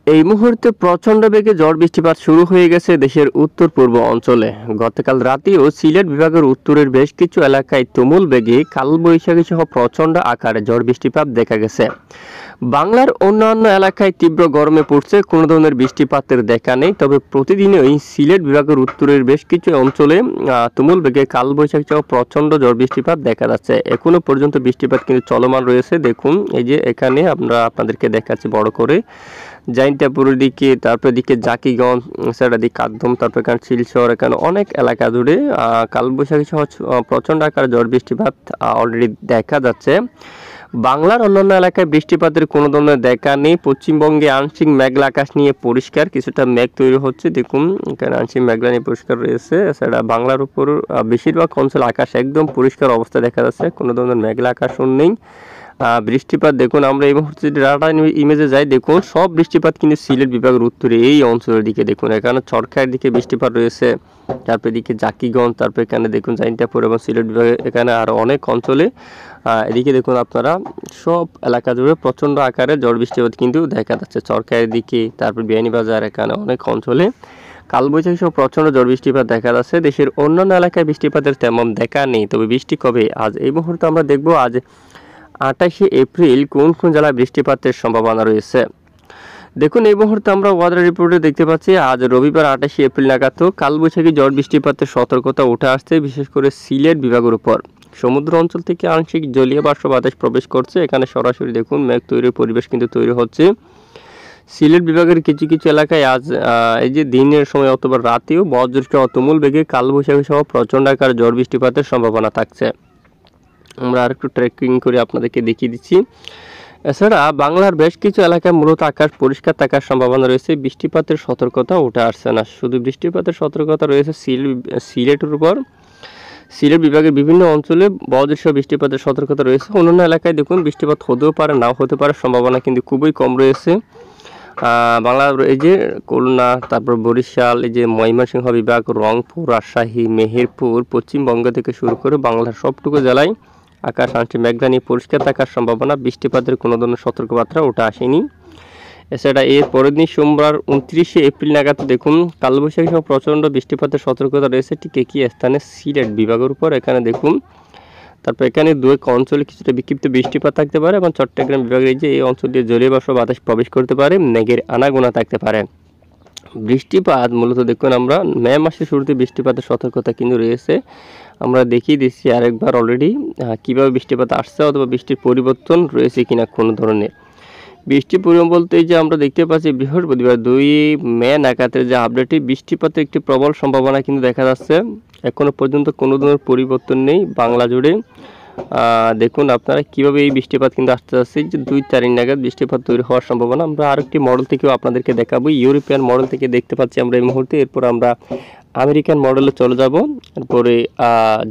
এই মুহূর্তে প্রচণ্ড বেগে ঝড় বৃষ্টিপাত শুরু হয়ে গেছে দেশের উত্তর পূর্ব অঞ্চলে। গতকাল রাতেও সিলেট বিভাগের উত্তরের বেশ কিছু এলাকায় তুমুল বেগে কালবৈশাখী সহ প্রচণ্ড আকারে ঝড় বৃষ্টিপাত দেখা গেছে। বাংলার অন্যান্য এলাকায় তীব্র গরমে পড়ছে, কোনো ধরনের বৃষ্টিপাতের দেখা নেই। তবে প্রতিদিনই সিলেট বিভাগের উত্তরের বেশ কিছু অঞ্চলে তুমুল বেগে কালবৈশাখী সহ প্রচণ্ড ঝড় বৃষ্টিপাত দেখা যাচ্ছে। এখনো পর্যন্ত বৃষ্টিপাত কিন্তু চলমান রয়েছে। দেখুন, এই যে এখানে আমরা আপনাদেরকে দেখাচ্ছি বড় করে জাইন্তাপুরের দিকে, তারপর দিকে জাকিগঞ্জ, সেটা দিকে কাকদম, তারপর এখানে শিলচর, এখানে অনেক এলাকা জুড়ে কালবৈশাখী সহ প্রচণ্ড আকারে ঝড় বৃষ্টিপাত অলরেডি দেখা যাচ্ছে। বাংলার অন্যান্য এলাকায় বৃষ্টিপাতের কোনো ধরনের দেখা নেই। পশ্চিমবঙ্গে আংশিক মেঘলা আকাশ নিয়ে পরিষ্কার, কিছুটা মেঘ তৈরি হচ্ছে। দেখুন, এখানে আংশিক মেঘলা নিয়ে পরিষ্কার রয়েছে। এছাড়া বাংলার উপর বেশিরভাগ অঞ্চল আকাশ একদম পরিষ্কার অবস্থা দেখা যাচ্ছে, কোনো ধরনের মেঘলা আকাশও নেই। বৃষ্টিপাত দেখুন, আমরা এই মুহূর্তে ডাটা ইমেজে যাই, দেখুন সব বৃষ্টিপাত কিন্তু সিলেট বিভাগের উত্তরে এই অঞ্চলের দিকে। দেখুন এখানে চরখায়ের দিকে বৃষ্টিপাত রয়েছে, তারপর এদিকে জাকিগঞ্জ, তারপর এখানে দেখুন জাইন্তাপুর এবং সিলেট বিভাগে এখানে আরও অনেক অঞ্চলে এদিকে দেখুন আপনারা সব এলাকা জুড়ে প্রচণ্ড আকারে ঝড় বৃষ্টিপাত কিন্তু দেখা যাচ্ছে। চরখায়ের দিকে, তারপর বিয়ানীবাজার, এখানে অনেক অঞ্চলে কালবৈশাখী সহ প্রচণ্ড ঝড় বৃষ্টিপাত দেখা যাচ্ছে। দেশের অন্যান্য এলাকায় বৃষ্টিপাতের তেমন দেখা নেই। তবে বৃষ্টি কবে, আজ এই মুহূর্তে আমরা দেখব আজ 28শে এপ্রিল কোন কোন জেলায় বৃষ্টিপাতের সম্ভাবনা রয়েছে। দেখুন, এই মুহূর্তে আমরা ওয়েদার রিপোর্টে দেখতে পাচ্ছি আজ রবিবার 28শে এপ্রিল নাগাদ কালবৈশাখী ঝড় বৃষ্টিপাতের সতর্কতা উঠে আসছে, বিশেষ করে সিলেট বিভাগের উপর। সমুদ্র অঞ্চল থেকে আংশিক জলীয় বাষ্প বাতাস প্রবেশ করছে, এখানে সরাসরি দেখুন মেঘ তৈরির পরিবেশ কিন্তু তৈরি হচ্ছে। সিলেট বিভাগের কিছু কিছু এলাকায় আজ এই যে দিনের সময় অথবা রাতেও বজ্রসহ তুমুল বেগে কালবৈশাখী সহ প্রচণ্ড আকার ঝড় বৃষ্টিপাতের সম্ভাবনা থাকছে। আমরা আরেকটু ট্রেকিং করে আপনাদেরকে দেখিয়ে দিচ্ছি। এছাড়া বাংলার বেশ কিছু এলাকায় মূলত আকাশ পরিষ্কার থাকার সম্ভাবনা রয়েছে, বৃষ্টিপাতের সতর্কতা উঠে আসছে না। শুধু বৃষ্টিপাতের সতর্কতা রয়েছে সিলেটের উপর। সিলেট বিভাগের বিভিন্ন অঞ্চলে বজ্রসহ বৃষ্টিপাতের সতর্কতা রয়েছে। অন্যান্য এলাকায় দেখুন বৃষ্টিপাত হতেও পারে, নাও হতে পারে, সম্ভাবনা কিন্তু খুবই কম রয়েছে। বাংলার এই যে খুলনা, তারপর বরিশাল, এই যে ময়মনসিংহ বিভাগ, রংপুর, রাজশাহী, মেহেরপুর, পশ্চিমবঙ্গ থেকে শুরু করে বাংলার সবটুকু জেলায় আকাশ আংশিক মেঘলা নিয়ে পরিষ্কার থাকার সম্ভাবনা, বৃষ্টিপাতের কোনো ধরনের সতর্কবার্তা ওটা আসেনি। এছাড়া এর পরের দিন সোমবার 29শে এপ্রিল নাগাদ দেখুন কালবৈশাখী সহ প্রচণ্ড বৃষ্টিপাতের সতর্কতা রয়েছে ঠিক একই স্থানে সিলেট বিভাগের উপর। এখানে দেখুন, তারপর এখানে দু এক অঞ্চলে কিছুটা বিক্ষিপ্ত বৃষ্টিপাত থাকতে পারে এবং চট্টগ্রাম বিভাগের যে এই অঞ্চল দিয়ে জলীয় বাষ্প বাতাস প্রবেশ করতে পারে, মেঘের আনাগোনা থাকতে পারে। বৃষ্টিপাত মূলত দেখুন আমরা মে মাসের শুরুতে বৃষ্টিপাতের সতর্কতা কিন্তু রয়েছে। আমরা দেখিয়ে দিচ্ছি আরেকবার অলরেডি কীভাবে বৃষ্টিপাত আসছে অথবা বৃষ্টির পরিবর্তন রয়েছে কিনা কোনো ধরনের। বৃষ্টি পরিমাণ বলতে যে আমরা দেখতে পাচ্ছি বৃহস্পতিবার 2 মে নাগাদের যে আপডেটে বৃষ্টিপাতের একটি প্রবল সম্ভাবনা কিন্তু দেখা যাচ্ছে। এখনও পর্যন্ত কোনো ধরনের পরিবর্তন নেই বাংলা জুড়ে। দেখুন আপনারা কীভাবে এই বৃষ্টিপাত কিন্তু আসতে যাচ্ছে, যে 2 তারিখ নাগাদ বৃষ্টিপাত তৈরি হওয়ার সম্ভাবনা। আমরা আরেকটি মডেল থেকেও আপনাদেরকে দেখাবো, ইউরোপিয়ান মডেল থেকে দেখতে পাচ্ছি আমরা এই মুহূর্তে। এরপর আমরা আমেরিকান মডেলে চলে যাব, এরপরে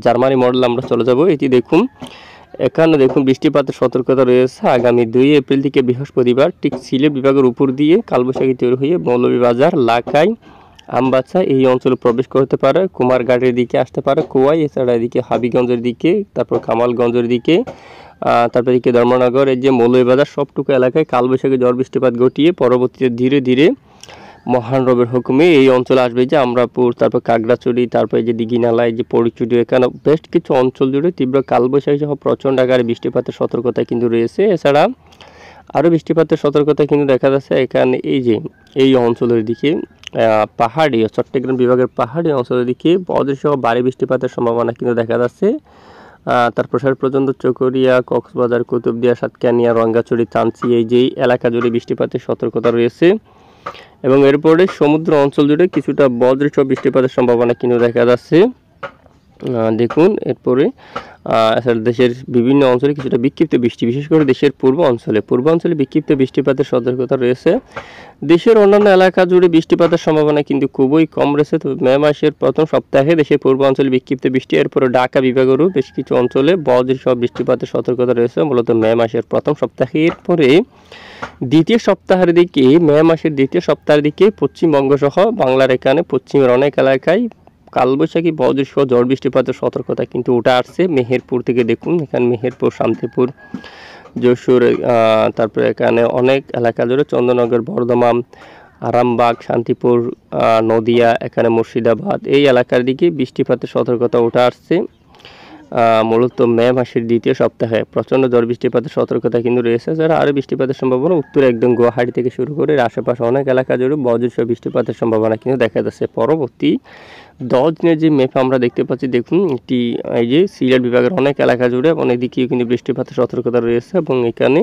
জার্মানি মডেল আমরা চলে যাব। এটি দেখুন, এখানে দেখুন বৃষ্টিপাতের সতর্কতা রয়েছে আগামী 2 এপ্রিল থেকে বৃহস্পতিবার ঠিক সিলেট বিভাগের উপর দিয়ে কালবৈশাখী তৈরি হয়ে মৌলভীবাজার, লাখাই, আমবাসা এই অঞ্চলে প্রবেশ করতে পারে, কুমারঘাটের দিকে আসতে পারে, কোয়াই, এছাড়া এদিকে হাবিগঞ্জের দিকে, তারপর কামালগঞ্জের দিকে, তারপর এদিকে ধর্মনগর, এই যে মৌলভীবাজার সবটুকু এলাকায় কালবৈশাখী ঝড় বৃষ্টিপাত ঘটিয়ে পরবর্তীতে ধীরে ধীরে মহান রবের হুকুমে এই অঞ্চলে আসবে যে আমরাপুর, তারপর কাগড়াছড়ি, তারপর এই যে দিঘিনালা, এই যে পরিচুটি, এখানে বেশ কিছু অঞ্চল জুড়ে তীব্র কালবৈশাখী সহ প্রচণ্ড আকারে বৃষ্টিপাতের সতর্কতা কিন্তু রয়েছে। এছাড়া আরও বৃষ্টিপাতের সতর্কতা কিন্তু দেখা যাচ্ছে এখানে এই যে এই অঞ্চলের দিকে পাহাড়ি চট্টগ্রাম বিভাগের পাহাড়ি অঞ্চলের দিকে বজ্রসহ ভারী বৃষ্টিপাতের সম্ভাবনা কিন্তু দেখা যাচ্ছে। তার প্রসার পর্যন্ত চকরিয়া, কক্সবাজার, কুতুবদিয়া, সাতকানিয়া, রঙ্গাছড়ি, চাঁদছি এই যে এলাকা জুড়ে বৃষ্টিপাতের সতর্কতা রয়েছে। এবং এরপরে সমুদ্র অঞ্চল জুড়ে কিছুটা বজ্রসহ বৃষ্টিপাতের সম্ভাবনা কিন্তু দেখা যাচ্ছে। দেখুন এরপরে দেশের বিভিন্ন অঞ্চলে কিছুটা বিক্ষিপ্ত বৃষ্টি, বিশেষ করে দেশের পূর্বাঞ্চলে বিক্ষিপ্ত বৃষ্টিপাতের সতর্কতা রয়েছে। দেশের অন্যান্য এলাকা জুড়ে বৃষ্টিপাতের সম্ভাবনা কিন্তু খুবই কম রয়েছে। তবে মে মাসের প্রথম সপ্তাহে দেশের পূর্বাঞ্চলে বিক্ষিপ্ত বৃষ্টি, এরপরে ঢাকা বিভাগেরও বেশ কিছু অঞ্চলে বজ্রসহ বৃষ্টিপাতের সতর্কতা রয়েছে মূলত মে মাসের প্রথম সপ্তাহে। এরপরে দ্বিতীয় সপ্তাহের দিকে, মে মাসের দ্বিতীয় সপ্তাহের দিকে পশ্চিমবঙ্গ সহ বাংলার এখানে পশ্চিমের অনেক এলাকায় কালবৈশাখী বজ্রসহ ঝড় বৃষ্টিপাতের সতর্কতা কিন্তু উঠে আসছে। মেহেরপুর থেকে দেখুন, এখানে মেহেরপুর, শান্তিপুর, যশোর, তারপরে এখানে অনেক এলাকা জুড়ে চন্দননগর, বর্ধমান, আরামবাগ, শান্তিপুর, নদিয়া, এখানে মুর্শিদাবাদ এই এলাকার দিকে বৃষ্টিপাতের সতর্কতা উঠে আসছে। মূলত মে মাসের দ্বিতীয় সপ্তাহে প্রচণ্ড ঝড় বৃষ্টিপাতের সতর্কতা কিন্তু রয়েছে। যারা আরও বৃষ্টিপাতের সম্ভাবনা উত্তরে একদম গুয়াহাটি থেকে শুরু করে আশেপাশে অনেক এলাকা জুড়ে বজ্রসহ বৃষ্টিপাতের সম্ভাবনা কিন্তু দেখা যাচ্ছে। পরবর্তী 10 দিনের যে ম্যাপ আমরা দেখতে পাচ্ছি, দেখুন এটি এই যে সিলেট বিভাগের অনেক এলাকা জুড়ে অনেক দিকেই কিন্তু বৃষ্টিপাতের সতর্কতা রয়েছে এবং এখানে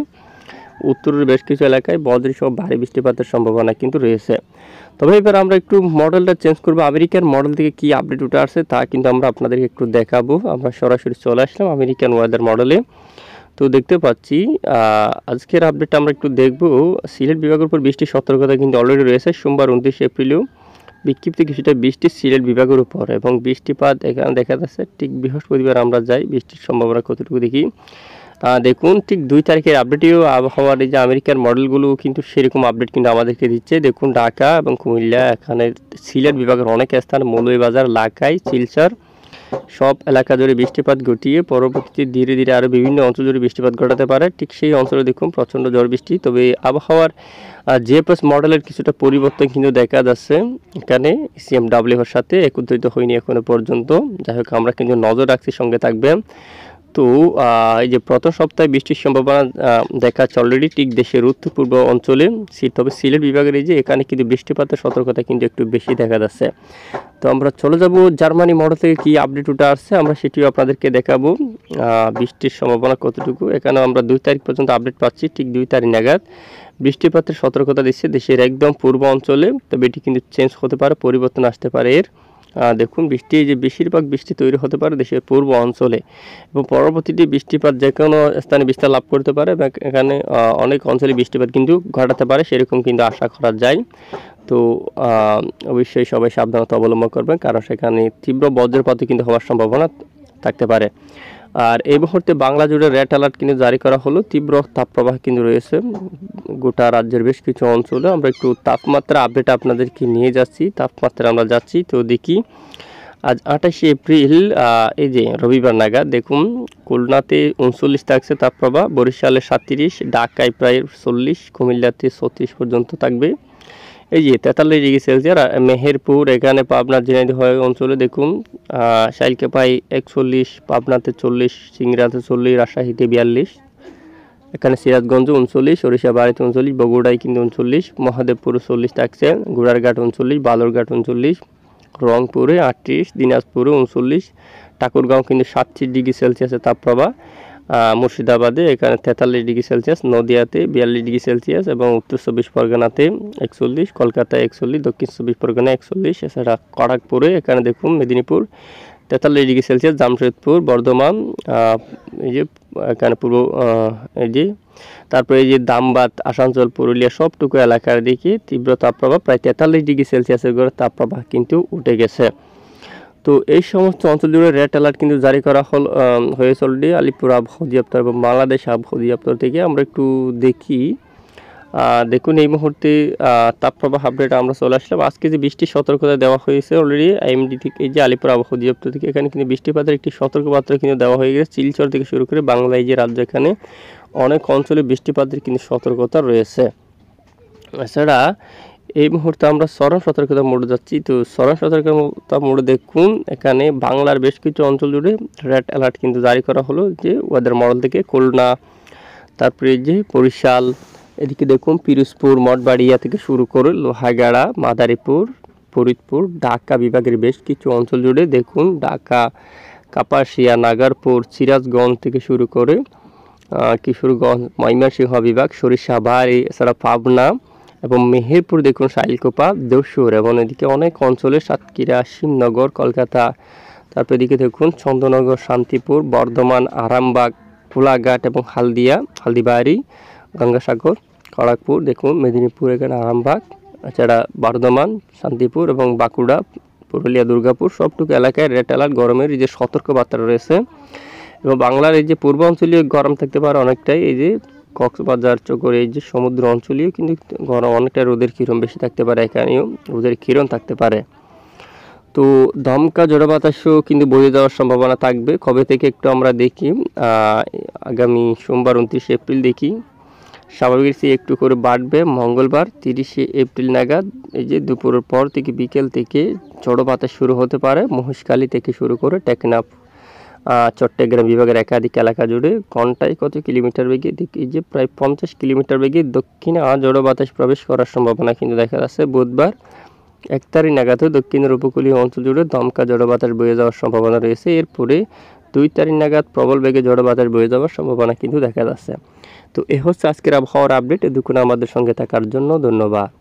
উত্তরের বেশ কিছু এলাকায় বজ্রসহ ভারী বৃষ্টিপাতের সম্ভাবনা কিন্তু রয়েছে। তবে এবার আমরা একটু মডেলটা চেঞ্জ করবো, আমেরিকার মডেল থেকে কি আপডেট উঠে আসছে তা কিন্তু আমরা আপনাদেরকে একটু দেখাবো। আমরা সরাসরি চলে আসলাম আমেরিকান ওয়েদার মডেলে। তো দেখতে পাচ্ছি আজকের আপডেটটা আমরা একটু দেখব। সিলেট বিভাগের উপর বৃষ্টির সতর্কতা কিন্তু অলরেডি রয়েছে। সোমবার 29 এপ্রিলেও বিক্ষিপ্ত কিছুটা বৃষ্টি সিলেট বিভাগের উপর এবং বৃষ্টিপাত এখানে দেখা যাচ্ছে। ঠিক বৃহস্পতিবার আমরা যাই, বৃষ্টির সম্ভাবনা কতটুকু দেখি। দেখুন ঠিক 2 তারিখের আপডেটেও আবহাওয়ার এই যে আমেরিকার মডেলগুলো কিন্তু সেরকম আপডেট কিন্তু আমাদেরকে দিচ্ছে। দেখুন ঢাকা এবং কুমিল্লা, এখানে সিলেট বিভাগের অনেক স্থান, মৌলভীবাজার, লাখাই, শিলচর সব এলাকা জুড়ে বৃষ্টিপাত ঘটিয়ে পরবর্তীতে ধীরে ধীরে আরও বিভিন্ন অঞ্চল জুড়ে বৃষ্টিপাত ঘটাতে পারে। ঠিক সেই অঞ্চলে দেখুন প্রচণ্ড ঝড় বৃষ্টি। তবে আবহাওয়ার জিএফএস মডেলের কিছুটা পরিবর্তন কিন্তু দেখা যাচ্ছে। এখানে সিএমডব্লিউর সাথে একত্রিত হয়নি এখনো পর্যন্ত। যাই হোক আমরা কিন্তু নজর রাখছি, সঙ্গে থাকবে। তো এই যে প্রথম সপ্তাহে বৃষ্টির সম্ভাবনা দেখা যাচ্ছে অলরেডি ঠিক দেশের উত্তর পূর্ব অঞ্চলে। তবে সিলেট বিভাগের এই যে এখানে কিন্তু বৃষ্টিপাতের সতর্কতা কিন্তু একটু বেশি দেখা যাচ্ছে। তো আমরা চলে যাব জার্মানি মডেল থেকে কী আপডেট উঠে আসছে, আমরা সেটিও আপনাদেরকে দেখাবো। বৃষ্টির সম্ভাবনা কতটুকু এখানে আমরা 2 তারিখ পর্যন্ত আপডেট পাচ্ছি। ঠিক 2 তারিখ নাগাদ বৃষ্টিপাতের সতর্কতা দিচ্ছে দেশের একদম পূর্ব অঞ্চলে। তবে এটি কিন্তু চেঞ্জ হতে পারে, পরিবর্তন আসতে পারে এর। দেখুন বৃষ্টি যে বেশিরভাগ বৃষ্টি তৈরি হতে পারে দেশের পূর্ব অঞ্চলে এবং পরবর্তীতে বৃষ্টিপাত যে কোনো স্থানে বিস্তার লাভ করতে পারে এবং এখানে অনেক অঞ্চলে বৃষ্টিপাত কিন্তু ঘটাতে পারে, সেরকম কিন্তু আশা করা যায়। তো অবশ্যই সবাই সাবধানতা অবলম্বন করবেন, কারণ সেখানে তীব্র বজ্রপাতও কিন্তু হওয়ার সম্ভাবনা থাকতে পারে। আর এই মুহূর্তে বাংলা জুড়ে রেড অ্যালার্ট কিন্তু জারি করা হলো। তীব্র তাপপ্রবাহ কিন্তু রয়েছে গোটা রাজ্যের বেশ কিছু অঞ্চলে। আমরা একটু তাপমাত্রা আপডেট আপনাদেরকে নিয়ে যাচ্ছি, তাপমাত্রা আমরা যাচ্ছি। তো দেখি আজ 28 এপ্রিল এই যে রবিবার নাগাদ দেখুন খুলনাতে 39 থাকছে তাপপ্রবাহ, বরিশালে 37, ঢাকায় প্রায় 40, কুমিল্লাতে 36 পর্যন্ত থাকবে। এই যে 43 ডিগ্রি সেলসিয়াস। মেহেরপুর, এখানে পাবনা, ঝিনাইদহ অঞ্চলে দেখুন শাইলকেপাই 41, পাবনাতে 40, সিংড়াতে 40, রাজশাহীতে 42, এখানে সিরাজগঞ্জ 39, সরিষাবাড়িতে 39, বগুড়ায় কিন্তু 39, মহাদেবপুরে 40 থাকছে, ঘোড়ারঘাট 39, বালুরঘাট 39, রংপুরে 38, দিনাজপুরে 39, ঠাকুরগাঁও কিন্তু 37 ডিগ্রি সেলসিয়াসের তাপপ্রবাহ, মুর্শিদাবাদে এখানে 43 ডিগ্রি সেলসিয়াস, নদিয়াতে 42 ডিগ্রি সেলসিয়াস এবং উত্তর 24 পরগনাতে 41, কলকাতায় 41, দক্ষিণ 24 পরগনা 41, এছাড়া খড়গপুরে এখানে দেখুন মেদিনীপুর 43 ডিগ্রি সেলসিয়াস, জামশেদপুর, বর্ধমান এই যে এখানে পূর্ব এই যে তারপরে এই যে দামবাদ, আসানসোল, পুরুলিয়া সবটুকু এলাকার দিকে তীব্র তাপপ্রবাহ প্রায় 43 ডিগ্রি সেলসিয়াসের গড়ে তাপপ্রবাহ কিন্তু উঠে গেছে। তো এই সমস্ত অঞ্চল জুড়ে রেড অ্যালার্ট কিন্তু জারি করা হয়েছে অলরেডি আলিপুর আবহাওয়া অধিদপ্তর এবং বাংলাদেশ আবহাওয়া অধিদপ্তর থেকে। আমরা একটু দেখি, দেখুন এই মুহূর্তে তাপপ্রবাহ আপডেট আমরা চলে আসলাম। আজকে যে বৃষ্টির সতর্কতা দেওয়া হয়েছে অলরেডি আইএমডি থেকে, এই যে আলিপুর আবহাওয়া অধিদপ্তর থেকে, এখানে কিন্তু বৃষ্টিপাতের একটি সতর্কবার্তা কিন্তু দেওয়া হয়ে গেছে। শিলচর থেকে শুরু করে বাংলা এই যে রাজ্য, এখানে অনেক অঞ্চলে বৃষ্টিপাতের কিন্তু সতর্কতা রয়েছে। এছাড়া এই মুহূর্তে আমরা চরম সতর্কতা মোড়ে যাচ্ছি। তো চরম সতর্কতা মোড়ে দেখুন এখানে বাংলার বেশ কিছু অঞ্চল জুড়ে রেড অ্যালার্ট কিন্তু জারি করা হলো যে ওয়েদার মডেল থেকে। খুলনা, তারপরে যে বরিশাল, এদিকে দেখুন পিরোজপুর, মঠবাড়িয়া থেকে শুরু করে লোহাগাড়া, মাদারীপুর, ফরিদপুর, ঢাকা বিভাগের বেশ কিছু অঞ্চল জুড়ে দেখুন ঢাকা, কাপাসিয়া, নাগারপুর, সিরাজগঞ্জ থেকে শুরু করে কিশোরগঞ্জ, ময়মনসিংহ বিভাগ, সরিষাবাড়ি, এছাড়া পাবনা এবং মেহেরপুর দেখুন শাইলকোপা, যশোর এবং এদিকে অনেক অঞ্চলে সাতক্ষীরা, শিবনগর, কলকাতা, তারপর এদিকে দেখুন চন্দননগর, শান্তিপুর, বর্ধমান, আরামবাগ, কোলাঘাট এবং হালদিবাড়ি, গঙ্গাসাগর, খড়গপুর দেখুন মেদিনীপুর, এখানে আরামবাগ, এছাড়া বর্ধমান, শান্তিপুর এবং বাঁকুড়া, পুরুলিয়া, দুর্গাপুর সবটুকু এলাকায় রেড অ্যালার্ট গরমের এই যে সতর্কবার্তা রয়েছে। এবং বাংলার এই যে পূর্বাঞ্চলীয় গরম থাকতে পারে অনেকটাই, এই যে কক্সবাজার, চকর এই যে সমুদ্র অঞ্চলীয় কিন্তু গরম অনেকটা, রোদের কিরণ বেশি থাকতে পারে, এখানেও রোদের কিরণ থাকতে পারে। তো দমকা ঝড়ো বাতাসও কিন্তু বয়ে যাওয়ার সম্ভাবনা থাকবে। কবে থেকে একটু আমরা দেখি, আগামী সোমবার 29 এপ্রিল দেখি। স্বাভাবিকের চেয়ে একটু করে বাড়বে। মঙ্গলবার 30 এপ্রিল নাগাদ এই যে দুপুরের পর থেকে বিকেল থেকে ঝড়ো বাতাস শুরু হতে পারে মহেশখালী থেকে শুরু করে টেকনাফ, চট্টগ্রাম বিভাগের একাধিক এলাকা জুড়ে ঘন্টায় কত কিলোমিটার বেগে, এই যে প্রায় 50 কিলোমিটার বেগে দক্ষিণে ঝড়ো বাতাস প্রবেশ করার সম্ভাবনা কিন্তু দেখা যাচ্ছে। বুধবার 1 তারিখ নাগাদও দক্ষিণের উপকূলীয় অঞ্চল জুড়ে দমকা ঝড়ো বাতাস বয়ে যাওয়ার সম্ভাবনা রয়েছে। এরপরে 2 তারিখ নাগাদ প্রবল বেগে ঝড়ো বাতাস বয়ে যাওয়ার সম্ভাবনা কিন্তু দেখা যাচ্ছে। তো এ হচ্ছে আজকের আবহাওয়ার আপডেট। এতক্ষণ আমাদের সঙ্গে থাকার জন্য ধন্যবাদ।